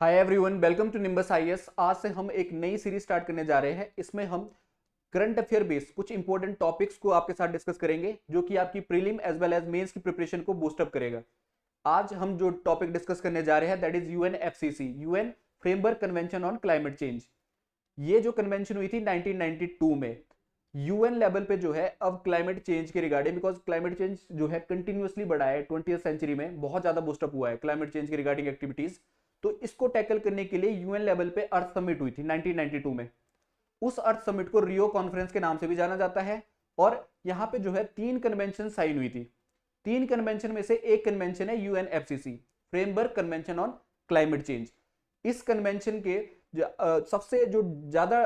Hi everyone, welcome to Nimbus IAS. आज से हम एक नई सीरीज स्टार्ट करने जा रहे हैं। इसमें हम करंट अफेयर बेस्ड कुछ इंपॉर्टेंट टॉपिक्स को आपके साथ डिस्कस करेंगे, जो कि आपकी prelim as well as mains की प्रिपरेशन को बूस्ट अप करेगा। आज हम जो टॉपिक डिस्कस करने जा रहे हैं that is UNFCCC, UN framework convention on climate change. ये जो कन्वेंशन हुई थी 1992 में यूएन लेवल पे जो है अब क्लाइमेट चेंज के रिगार्डिंग, बिकॉज क्लाइमेट चेंज जो है कंटिन्यूअसली बढ़ा है 20th सेंचुरी में, बहुत ज्यादा बूस्टअप हुआ है क्लाइमेट चेंज के रिगार्डिंग एक्टिविटीज। तो इसको टैकल करने के लिए यूएन लेवल पे अर्थ समिट हुई थी 1992 में। उस अर्थ समिट को रियो कॉन्फ्रेंस के नाम से भी जाना जाता है। और यहाँ पे जो है 3 कन्वेंशन साइन हुई थी। 3 कन्वेंशन में से एक कन्वेंशन है UNFCC, framework convention on climate change. इस कन्वेंशन के सबसे जो ज्यादा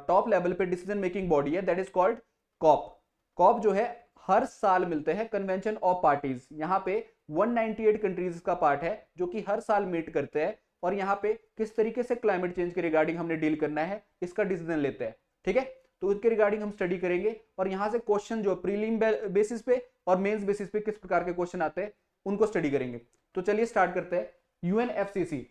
टॉप लेवल पे डिसीजन मेकिंग बॉडी है that is called COP. COP जो है हर साल मिलते हैं कन्वेंशन ऑफ पार्टीज। यहाँ पे 198 कंट्रीज का पार्ट है जो कि हर साल मीट करते हैं और यहाँ पे किस तरीके से क्लाइमेट चेंज के रिगार्डिंग हमने डील करना है इसका डिसीजन लेते हैं। ठीक है, तो इसके रिगार्डिंग हम स्टडी करेंगे और यहाँ से क्वेश्चन जो प्रीलिम बेसिस पे और मेंस बेसिस पे किस प्रकार के क्वेश्चन आते हैं उनको स्टडी करेंगे। तो चलिए स्टार्ट करते हैं। UNFCC,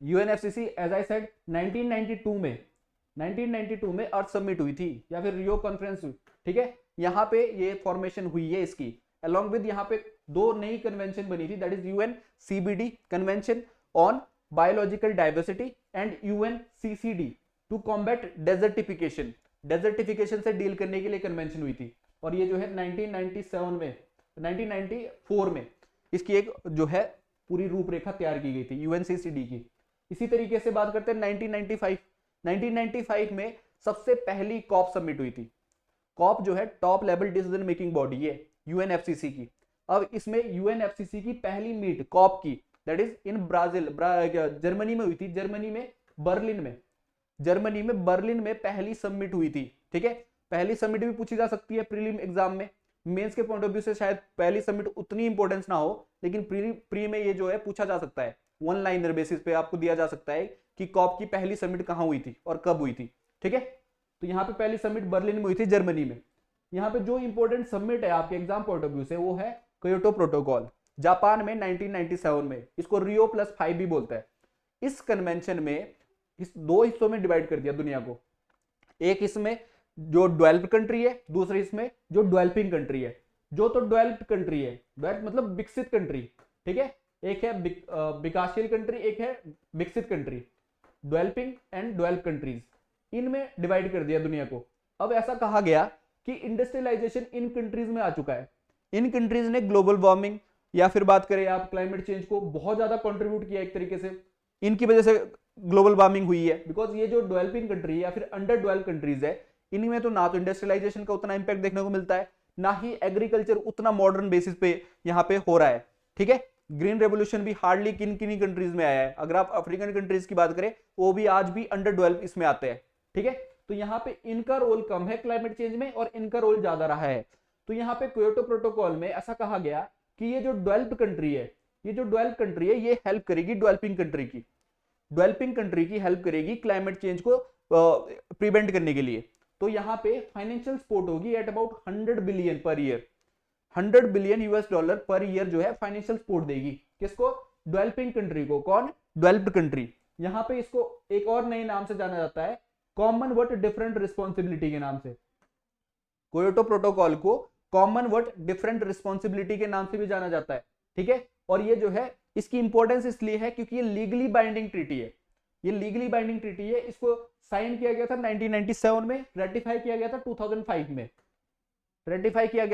UNFCC as I said 1992 में अर्थ समिट हुई थी या फिर रियो कॉन्फ्रेंस हुई। ठीक है, यहाँ पे ये फॉर्मेशन हुई है इसकी। अलॉन्ग विद यहाँ पे 2 नई कन्वेंशन बनी थी that is UN CBD convention on biological diversity and UN CCD to combat desertification. Desertification से डील करने के लिए कन्वेंशन हुई थी और ये जो है 1994 में इसकी एक जो है पूरी रूपरेखा तैयार की गई थी यूएनसीसीडी की। इसी तरीके से बात करते हैं 1995 में सबसे पहली कॉप समिट हुई थी। कॉप जो है top level decision making body है यूएनएफसीसी की। अब इसमें यूएनएफसीसी की पहली मीट कॉप की that is in Brazil, Germany में हुई थी। जर्मनी में बर्लिन में पहली समिट हुई थी। ठीक है, पहली समिट भी पूछी जा सकती है प्रीलिम एग्जाम में। मेंस के पॉइंट ऑफ व्यू से शायद पहली समिट उतनी इंपॉर्टेंस ना हो, लेकिन प्री में ये जो है पूछा जा सकता है। वन लाइनर बेसिस पे आपको दिया जा सकता है कि कॉप की पहली समिट कहां हुई थी और कब हुई थी। ठीक है, तो यहाँ पे पहली समिट बर्लिन में हुई थी जर्मनी में। यहाँ पे जो इंपॉर्टेंट समिट है आपके एग्जाम पॉइंट ऑफ व्यू से वो है क्योटो प्रोटोकॉल, जापान में 1997 में। इसको रियो प्लस 5 भी बोलता है। इस कन्वेंशन में इस 2 हिस्सों में डिवाइड कर दिया दुनिया को। एक इसमें जो डेवलप्ड कंट्री है, दूसरे इसमें जो डेवलपिंग कंट्री है। जो तो डेवलप्ड कंट्री है, डेवलप्ड मतलब विकसित कंट्री। ठीक है, एक है विकासशील कंट्री, एक है विकसित country, developing and developed countries. इनमें डिवाइड कर दिया दुनिया को। अब ऐसा कहा गया कि इंडस्ट्रियलाइजेशन इन कंट्रीज में आ चुका है। इन कंट्रीज ने ग्लोबल वार्मिंग या फिर बात करें आप क्लाइमेट चेंज को बहुत ज्यादा कंट्रीब्यूट किया एक तरीके से। इनकी वजह से ग्लोबल वार्मिंग हुई है। बिकॉज ये जो डेवलपिंग कंट्री है या फिर अंडर डेवलप कंट्रीज है, इनमें तो ना तो इंडस्ट्रियलाइजेशन का उतना इंपैक्ट देखने को मिलता है, ना ही एग्रीकल्चर उतना मॉडर्न बेसिस पे यहाँ पे हो रहा है। ठीक है, ग्रीन रेवोल्यूशन भी हार्डली किन किन कंट्रीज में आया है। अगर आप अफ्रीकन कंट्रीज की बात करें वो भी आज भी अंडर डेवलप इसमें आते हैं। ठीक है, तो यहाँ पे इनका रोल कम है क्लाइमेट चेंज में और इनका रोल ज्यादा रहा है। तो यहाँ पे क्योटो प्रोटोकॉल में ऐसा कहा गया कि ये जो डेवलप्ड कंट्री है, ये हेल्प करेगी डेवलपिंग कंट्री की हेल्प करेगी क्लाइमेट चेंज को प्रिवेंट करने के लिए। तो यहाँ पे फाइनेंशियल सपोर्ट होगी at about 100 billion per year. 100 billion US dollar per year जो है फाइनेंशियल सपोर्ट देगी। किसको? डेवलपिंग कंट्री को। कौन? Developed country. यहाँ पे इसको एक और नए नाम से जाना जाता है, कॉमनवेल्थ डिफरेंट रिस्पॉन्सिबिलिटी के नाम से। क्योटो प्रोटोकॉल को कॉमनवेल्थ डिफरेंट रिस्पॉन्सिबिलिटी के नाम से भी जाना जाता है। ठीक है, और ये जो है इसकी इंपॉर्टेंस इसलिए है क्योंकि ये लीगली बाइंडिंग ट्रीटी है। इसको साइन किया गया था 1997 में, रेटिफाई किया गया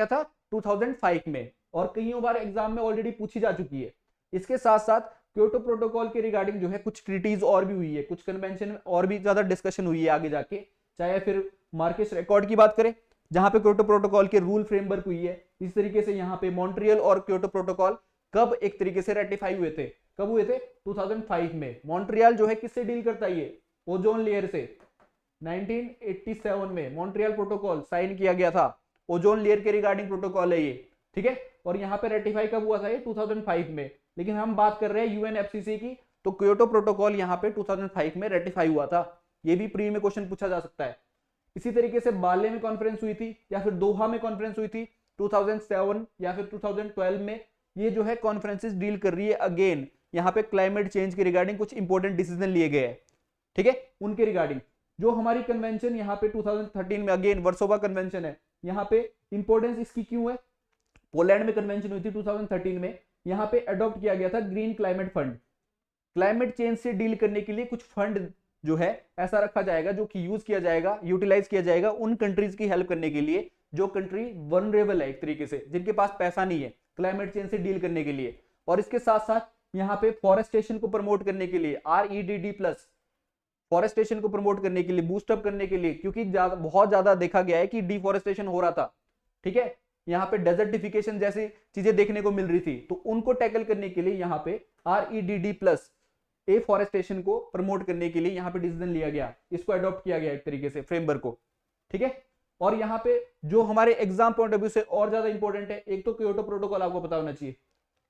था 2005 में और कईयों बार एग्जाम में ऑलरेडी पूछी जा चुकी है। इसके साथ साथ क्योटो प्रोटोकॉल के रिगार्डिंग जो है कुछ ट्रीटीज और भी हुई है, कुछ कन्वेंशन में और भी ज्यादा डिस्कशन हुई है आगे जाके। चाहे फिर मार्केस रिकॉर्ड की बात करें जहां पे क्योटो प्रोटोकॉल के रूल फ्रेमवर्क हुई है, इस तरीके से यहाँ पे मॉन्ट्रियल और क्योटो प्रोटोकॉल कब एक तरीके से रेटिफाई हुए थे, कब हुए थे? 2005 में। मॉन्ट्रियल जो है किससे डील करता है? ये ओजोन लेयर से। 1987 में मॉन्ट्रियल प्रोटोकॉल साइन किया गया था। ओजोन लेयर के रिगार्डिंग प्रोटोकॉल है ये। ठीक है, और यहाँ पे रेटिफाई कब हुआ था? ये 2005 में। लेकिन हम बात कर रहे हैं यूएनएफसीसी की, तो क्योटो प्रोटोकॉल यहाँ पे 2005 में रेटिफाई हुआ था। ये भी प्री में क्वेश्चन पूछा जा सकता है। इसी तरीके से बाले में कॉन्फ्रेंस हुई थी या फिर दोहा में कॉन्फ्रेंस हुई थी 2007 या फिर 2012 में। ये जो है कॉन्फ्रेंसेस डील कर रही है अगेन यहाँ पे क्लाइमेट चेंज के रिगार्डिंग कुछ इंपॉर्टेंट डिसीजन लिए गए हैं, ठीक है, उनके रिगार्डिंग। जो हमारी कन्वेंशन यहाँ पे 2013 में अगेन वर्सोवा कन्वेंशन है, यहाँ पे इंपॉर्टेंस इसकी क्यों है? पोलैंड में कन्वेंशन हुई थी 2013 में, यहाँ पे अडॉप्ट किया गया था green climate fund. Climate change से डील करने के लिए कुछ फंड जो है ऐसा रखा जाएगा जो कि यूज किया जाएगा, यूटिलाइज किया जाएगा उन कंट्रीज की हेल्प करने के लिए जो कंट्री वनरेबल है एक तरीके से, जिनके पास पैसा नहीं है क्लाइमेट चेंज से डील करने के लिए। और इसके साथ साथ यहाँ पे फॉरेस्टेशन को प्रमोट करने के लिए REDD+, फॉरेस्टेशन को प्रमोट करने के लिए, बूस्टअप करने के लिए, क्योंकि बहुत ज्यादा देखा गया है कि डिफॉरेस्टेशन हो रहा था, ठीक है, यहाँ पे डेजर्टिफिकेशन जैसी चीजें देखने को मिल रही थी, तो उनको टैकल करने के लिए यहाँ पे REDD+ एफॉरेस्टेशन को प्रमोट करने के लिए यहाँ पे डिसीजन लिया गया, इसको अडॉप्ट किया गया एक तरीके से फ्रेमवर्क को, ठीक है। और यहाँ पे जो हमारे एग्जाम पॉइंट ऑफ व्यू से और ज्यादा इंपॉर्टेंट है, एक तो क्योटो प्रोटोकॉल आपको पता होना चाहिए,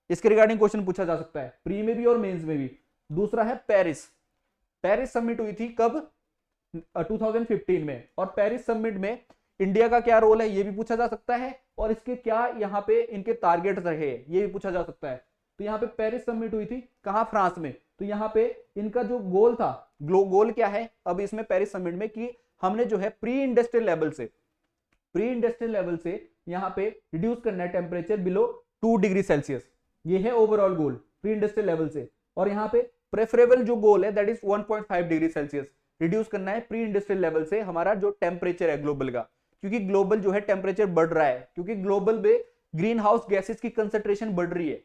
इसके रिगार्डिंग क्वेश्चन पूछा जा सकता है प्री में भी और मेंस में भी। दूसरा है पेरिस, पेरिस समिट हुई थी कब? 2015 में, और पेरिस समिट में इंडिया का क्या रोल है ये भी पूछा जा सकता है, और इसके क्या यहाँ पे इनके टारगेट रहे ये भी पूछा जा सकता है। तो यहाँ पे पेरिस समिट हुई थी कहाँ? फ्रांस में। तो यहाँ पे इनका जो गोल था, गोल क्या है अब इसमें पेरिस समिट में, कि हमने जो है प्री इंडस्ट्रियल लेवल से यहाँ पे रिड्यूस करना है टेम्परेचर बिलो 2 डिग्री सेल्सियस, ये है ओवरऑल गोल प्री इंडस्ट्रियल लेवल से। और यहाँ पे प्रेफरेबल जो गोल है that is 1.5 degree Celsius reduce करना है प्री इंडस्ट्रियल लेवल से हमारा जो टेम्परेचर है ग्लोबल का, क्योंकि ग्लोबल जो है टेम्परेचर बढ़ रहा है, क्योंकि ग्लोबल में ग्रीन हाउस गैसेस की कंसेंट्रेशन बढ़ रही है।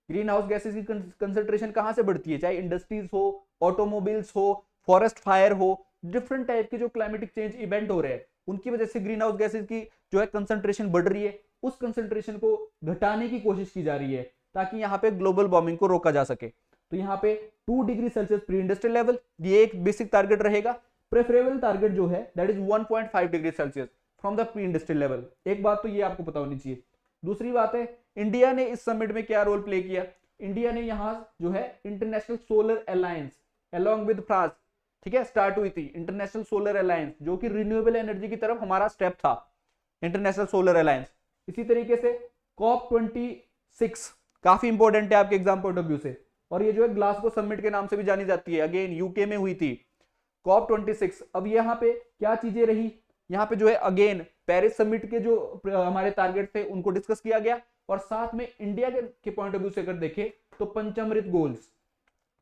ग्रीन हाउस गैसेस की कंसेंट्रेशन कहां से बढ़ती है? चाहे इंडस्ट्रीज हो, ऑटोमोबाइल्स हो, फॉरेस्ट फायर हो, डिफरेंट टाइप के जो क्लाइमेटिक चेंज इवेंट हो रहे हैं उनकी वजह से ग्रीन हाउस गैसेस की जो है कंसेंट्रेशन बढ़ रही है। उस कंसेंट्रेशन को घटाने की कोशिश की जा रही है ताकि यहाँ पे ग्लोबल वार्मिंग को रोका जा सके। तो यहाँ पे 2 degree Celsius pre industrial level, ये एक बेसिक टारगेट रहेगा। प्रेफरेबल टारगेट जो है that is 1.5 degree Celsius from the pre industrial level. एक बात तो ये आपको पता होनी चाहिए। दूसरी बात है इंडिया ने इस समिट में क्या रोल प्ले किया? इंडिया ने यहाँ जो है international solar alliance along with France, ठीक है, स्टार्ट हुई थी इंटरनेशनल सोलर अलायंस, जो कि रिन्यूएबल एनर्जी की तरफ हमारा स्टेप था, इंटरनेशनल सोलर अलायंस। इसी तरीके से COP26 काफी इंपॉर्टेंट है आपके एग्जाम पॉइंट ऑफ व्यू से, और ये जो है ग्लासगो समिट के नाम से भी जानी जाती है, अगेन यूके में हुई थी COP26। अब यहाँ पे क्या चीजें रही? यहाँ पे जो है अगेन पेरिस समिट के जो हमारे टारगेट थे उनको डिस्कस किया गया, और साथ में इंडिया के पॉइंट ऑफ व्यू से अगर देखें तो पंचामृत गोल्स,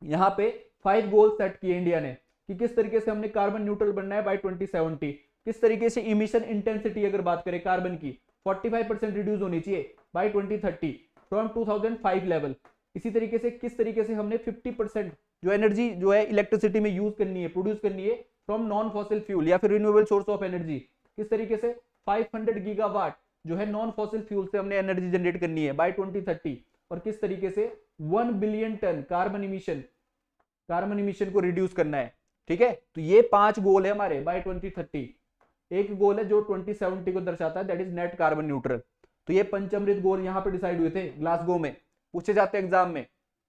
यहाँ पे 5 गोल्स सेट किए इंडिया ने कि किस तरीके से हमने कार्बन न्यूट्रल बनना है बाय 2070, किस तरीके से इमिशन इंटेंसिटी अगर बात करें कार्बन की 45% रिड्यूस होनी चाहिए बाय 2030 फ्रॉम 2005 लेवल। इसी तरीके से किस तरीके से हमने 50% जो एनर्जी जो है इलेक्ट्रिसिटी में यूज करनी है, प्रोड्यूस करनी है फ्रॉम नॉन फॉसिल फ्यूल या फिर रिन्यूएबल सोर्स ऑफ एनर्जी, किस तरीके से 500 गीगावाट जो है नॉन फॉसिल फ्यूल से हमने एनर्जी जनरेट करनी है बाय 2030, और किस तरीके से 1 बिलियन टन कार्बन इमिशन को रिड्यूस करना है, ठीक है। तो ये 5 गोल है हमारे बाय 2030। एक गोल है जो 2070 को दर्शाता है that is net carbon neutral. तो ये पंचामृत गोल यहाँ पे डिसाइड हुए थे ग्लासगो में, पूछे जाते हैं एग्जाम में,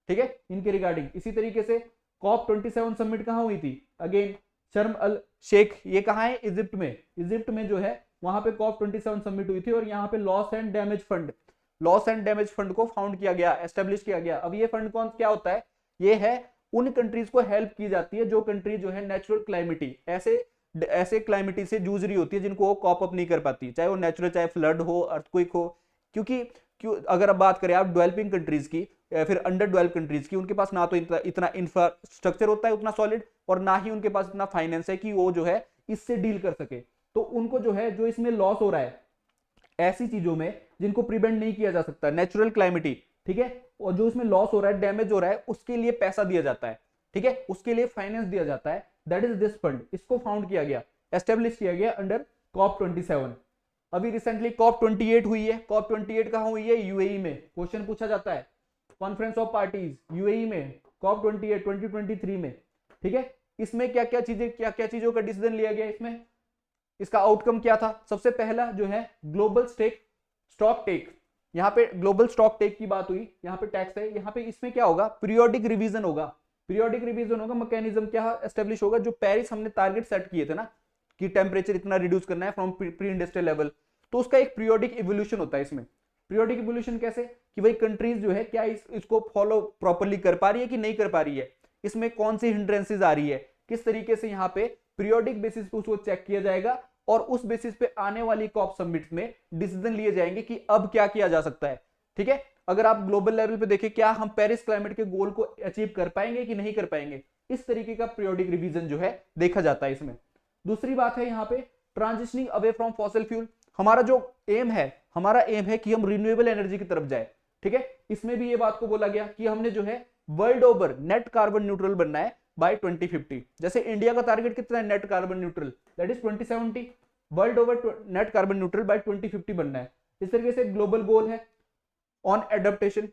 ठीक है, इनके रिगार्डिंग। इसी तरीके से COP27 समिट कहाँ हुई थी? अगेन शर्म अल शेख, ये कहाँ है? इजिप्ट में। इजिप्ट में जो है वहां पे COP27 समिट हुई थी, और यहाँ पे लॉस एंड डैमेज फंड को फाउंड किया गया, एस्टेब्लिश किया गया। अब ये फंड कौन क्या होता है? ये है उन कंट्रीज को हेल्प की जाती है जो कंट्री जो है नेचुरल क्लाइमिटी, ऐसे क्लाइमिटी से जूझ रही होती है जिनको वो कॉप अप नहीं कर पाती, चाहे वो नेचुरल, चाहे फ्लड हो, अर्थक्वेक हो। क्योंकि अगर अब बात करें आप डेवलपिंग कंट्रीज की या फिर अंडर डेवलप कंट्रीज की, उनके पास ना तो इतना इंफ्रास्ट्रक्चर होता है उतना सॉलिड, और ना ही उनके पास इतना फाइनेंस है कि वो जो है इससे डील कर सके। तो उनको जो है जो इसमें लॉस हो रहा है ऐसी चीजों में जिनको प्रिवेंट नहीं किया जा सकता, नेचुरल क्लाइमिटी, ठीक है, और जो इसमें लॉस हो रहा है, डैमेज हो रहा है, उसके लिए पैसा दिया जाता है, ठीक है, उसके लिए फाइनेंस दिया जाता है, दैट इज दिस फंड। इसको फाउंड किया गया, एस्टेब्लिश किया गया अंडर COP27। अभी रिसेंटली COP28 हुई है। COP28 कहां हुई है? यूएई में। क्वेश्चन पूछा जाता है कॉन्फ्रेंस ऑफ पार्टीज यूएई में, COP28 2023 में, ठीक है। इसमें क्या क्या चीजों का डिसीजन लिया गया? इसमें इसका आउटकम क्या था? सबसे पहला जो है ग्लोबल स्टॉक टेक, यहाँ पे ग्लोबल स्टॉक टेक की बात हुई, यहाँ पे टैक्स है, यहाँ पे इसमें क्या होगा? पीरियोडिक रिवीजन होगा। मैकेनिज्म क्या एस्टेब्लिश होगा? जो पेरिस हमने टारगेट सेट किए थे ना कि टेम्परेचर इतना रिड्यूस करना है फ्रॉम प्री इंडस्ट्रियल लेवल, तो उसका एक पीरियोडिक इवोल्यूशन होता है इसमें। पीरियोडिक इवोल्यूशन कैसे? कि भाई कंट्रीज जो है क्या इसको फॉलो प्रॉपरली कर पा रही है कि नहीं कर पा रही है, इसमें कौन सी हिंड्रेंसेज आ रही है, किस तरीके से यहाँ पे पीरियोडिक बेसिस पे उसको चेक किया जाएगा और उस बेसिस पे आने वाली कॉप समिट में डिसीजन लिए जाएंगे कि अब क्या किया जा सकता है। ठीक है, अगर आप ग्लोबल लेवल पे देखें क्या हम पेरिस क्लाइमेट के गोल को अचीव कर पाएंगे कि नहीं कर पाएंगे, इस तरीके का पीरियोडिक रिवीजन जो है देखा जाता है इसमें। दूसरी बात है यहाँ पे transitioning away from fossil fuel. हमारा जो एम है कि हम रिन्यूएबल एनर्जी की तरफ जाए। ठीक है, इसमें भी ये बात को बोला गया कि हमने जो है world over net carbon neutral बनना है बाय 2050। जैसे इंडिया का टारगेट कितना है net carbon neutral, that is 2070। World over net carbon neutral bye 2050 बनना है। इस तरीके से ग्लोबल गोल है ऑन एडेप्टेशन।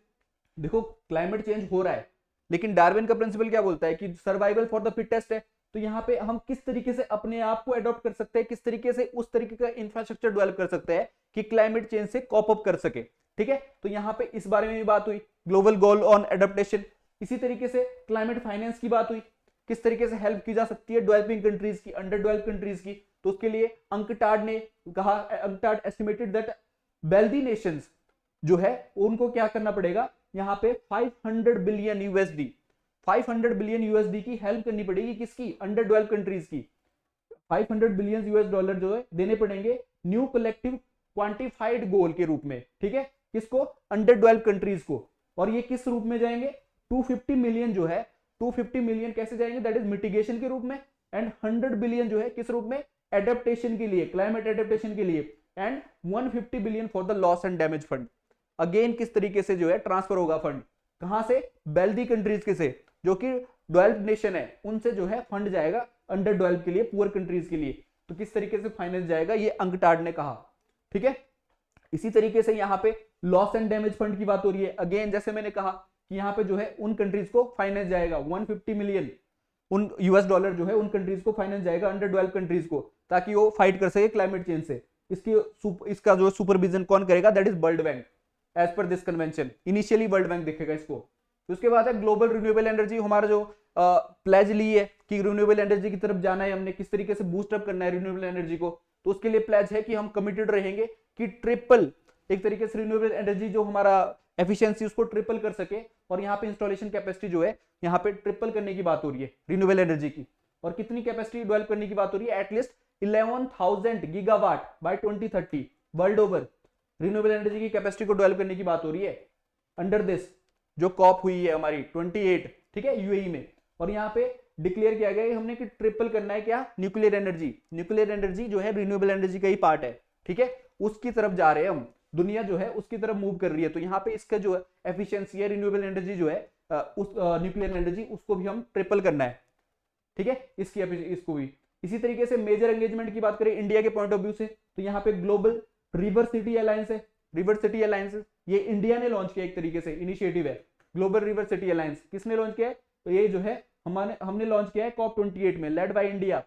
देखो क्लाइमेट चेंज हो रहा है, लेकिन डार्विन का प्रिंसिपल क्या बोलता है कि सर्वाइवल फॉर द फिटेस्ट है। तो यहाँ पे हम किस तरीके से अपने आप को अडॉप्ट कर सकते हैं, किस तरीके से उस तरीके का इंफ्रास्ट्रक्चर डेवलप कर सकते हैं कि क्लाइमेट चेंज से कॉप अप कर सके। ठीक है, तो यहाँ पे इस बारे में भी बात हुई, ग्लोबल गोल ऑन एडेप्टेशन। इसी तरीके से क्लाइमेट फाइनेंस की बात हुई, किस तरीके से हेल्प की जा सकती है डेवलपिंग कंट्रीज की, अंडर डेवलप कंट्रीज की। तो उसके लिए अंकटाड ने कहा, UNCTAD estimated that wealthy Nations जो है उनको क्या करना पड़ेगा, यहाँ पे 500 बिलियन यूएसडी 500 बिलियन यूएसडी की हेल्प करनी पड़ेगी, किसकी, अंडर डेवलप कंट्रीज की। 500 बिलियन यूएस डॉलर जो है देने पड़ेंगे न्यू कलेक्टिव क्वांटिफाइड गोल के रूप में। ठीक है, किसको, अंडर डेवलप कंट्रीज को। और ये किस रूप में जाएंगे, 250 मिलियन जो है, 250 मिलियन कैसे जाएंगे, दैट इज मिटिगेशन के रूप में। एंड 100 बिलियन जो है किस रूप में, एडेप्टेशन के लिए, क्लाइमेट एडेप्टेशन के लिए। And 150 billion for the loss and damage fund. Again किस तरीके से जो है ट्रांसफर होगा फंड, कहां से, वेल्दी कंट्रीज के से जो कि डेवलप्ड नेशन है उनसे जो है फंड जाएगा अंडर डेवलप के लिए, पुअर कंट्रीज के लिए। तो किस तरीके से फाइनेंस जाएगा ये अंकटाड ने कहा। ठीक है, इसी तरीके से यहाँ पे लॉस एंड डैमेज फंड की बात हो रही है। अगेन जैसे मैंने कहा कि यहाँ पे जो है उन कंट्रीज को फाइनेंस जाएगा 150 मिलियन उन यूएस डॉलर जो है उन कंट्रीज को फाइनेंस जाएगा, अंडर डेवलप कंट्रीज को, ताकि वो फाइट कर सके क्लाइमेट चेंज से। इसका जो सुपरविजन कौन करेगा, that is world bank as per this convention. Initially world bank देखेगा इसको। तो उसके बाद है ग्लोबल रिन्यूएबल एनर्जी। हमारा जो प्लेज ली है कि रिन्यूएबल एनर्जी की तरफ जाना है, हमने किस तरीके से बूस्ट अप करना है रिन्यूएबल एनर्जी को। तो उसके लिए प्लेज है कि हम कमिटेड रहेंगे कि ट्रिपल, एक तरीके से रिन्यूएबल एनर्जी जो हमारा एफिशिएंसी उसको ट्रिपल कर सके। और यहाँ पे इंस्टॉलेशन कैपेसिटी जो है यहाँ पे ट्रिपल करने की बात हो रही है रिन्यूएबल एनर्जी की। और कितनी कैपेसिटी डेवलप करने की बात हो रही है, at least 11,000 gigawatt by 2030 world over renewable energy की कैपेसिटी को डेवलप करने की बात हो रही है अंडर दिस जो कॉप हुई है हमारी 28, ठीक है, यूएई में। और यहाँ पे डिक्लेयर किया गया है हमने कि ट्रिपल करना है क्या, न्यूक्लियर एनर्जी। न्यूक्लियर एनर्जी जो है रिन्यूएबल एनर्जी का ही पार्ट है। ठीक है, उसकी तरफ जा रहे हैं हम, दुनिया जो है उसकी तरफ मूव कर रही है। तो यहाँ पे इसका जो है एफिशिएंसी है रिन्यूएबल एनर्जी जो है उस न्यूक्लियर एनर्जी उसको भी हम ट्रिपल करना है। ठीक है, इसको भी। इसी तरीके से मेजर एंगेजमेंट की बात करें इंडिया के पॉइंट ऑफ व्यू से, तो यहाँ पे ग्लोबल रिवर सिटी अलायंस है। रिवर सिटी अलायंस ये इंडिया ने लॉन्च किया, एक तरीके से इनिशिएटिव है ग्लोबल रिवर सिटी अलायंस। किसने लॉन्च किया है, तो ये जो है हमने लॉन्च किया है COP 28 में, लेड बाय इंडिया।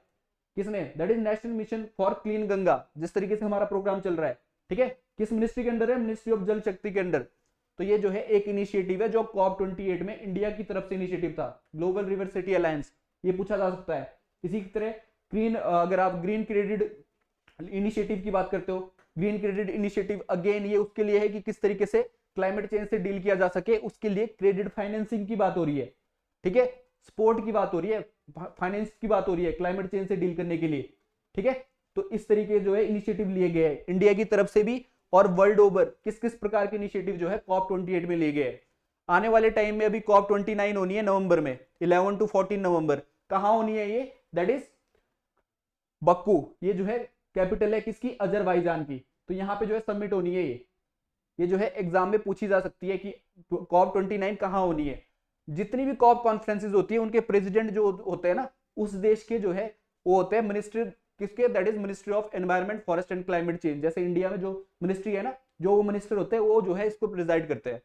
किसने, that is national mission for clean Ganga. जिस तरीके से हमारा प्रोग्राम चल रहा है, ठीक है, किस मिनिस्ट्री के अंडर है, मिनिस्ट्री ऑफ जल शक्ति के अंडर। तो ये जो है एक इनिशिएटिव है जो COP 28 में इंडिया की तरफ से इनिशिएटिव था, ग्लोबल रिवर सिटी अलायंस। ये पूछा जा सकता है। इसी की तरह ग्रीन, अगर आप ग्रीन क्रेडिट इनिशिएटिव की बात करते हो, ग्रीन क्रेडिट इनिशिएटिव अगेन ये उसके लिए है कि किस तरीके से क्लाइमेट चेंज से डील किया जा सके, उसके लिए क्रेडिट फाइनेंसिंग की बात हो रही है। ठीक है, सपोर्ट की बात हो रही है, फाइनेंस की बात हो रही है क्लाइमेट चेंज से डील करने के लिए। ठीक है, तो इस तरीके जो है इनिशिएटिव लिए गए हैं इंडिया की तरफ से भी, और वर्ल्ड ओवर किस किस प्रकार के इनिशिएटिव जो है COP 28 में लिए गए। आने वाले टाइम में अभी COP 29 होनी है नवंबर में, 11 to 14 नवंबर। कहां होनी है ये, दैट इज बक्कू। ये जो है कैपिटल है किसकी, अजरबैजान की। तो यहाँ पे जो है सबमिट होनी है ये जो है एग्जाम में पूछी जा सकती है कि COP 29 कहाँ होनी है। जितनी भी COP कॉन्फ्रेंसेज होती है उनके प्रेसिडेंट जो होते हैं ना उस देश के जो है वो होते हैं मिनिस्ट्री किसके, that is ministry of environment forest and climate change. जैसे इंडिया में जो मिनिस्ट्री है ना, जो वो मिनिस्टर होते हैं वो जो है इसको प्रिजाइड करते हैं।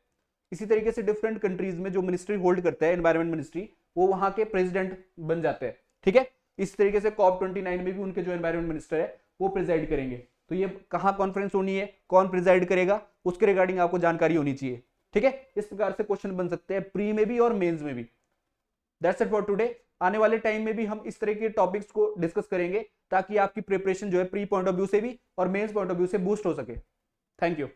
इसी तरीके से डिफरेंट कंट्रीज में जो मिनिस्ट्री होल्ड करते हैं एनवायरमेंट मिनिस्ट्री, वो वहां के प्रेसिडेंट बन जाते हैं। ठीक है, इस तरीके से COP 29 में भी उनके जो एनवायरमेंट मिनिस्टर है वो प्रिजाइड करेंगे। तो ये कहाँ कॉन्फ्रेंस होनी है, कौन प्रिजाइड करेगा, उसके रिगार्डिंग आपको जानकारी होनी चाहिए। ठीक है, इस प्रकार से क्वेश्चन बन सकते हैं प्री में भी और मेंस में भी। That's it for today. आने वाले टाइम में भी हम इस तरह के टॉपिक्स को डिस्कस करेंगे ताकि आपकी प्रिपरेशन जो है प्री पॉइंट ऑफ व्यू से भी और मेंस पॉइंट ऑफ व्यू से बूस्ट हो सके। Thank you.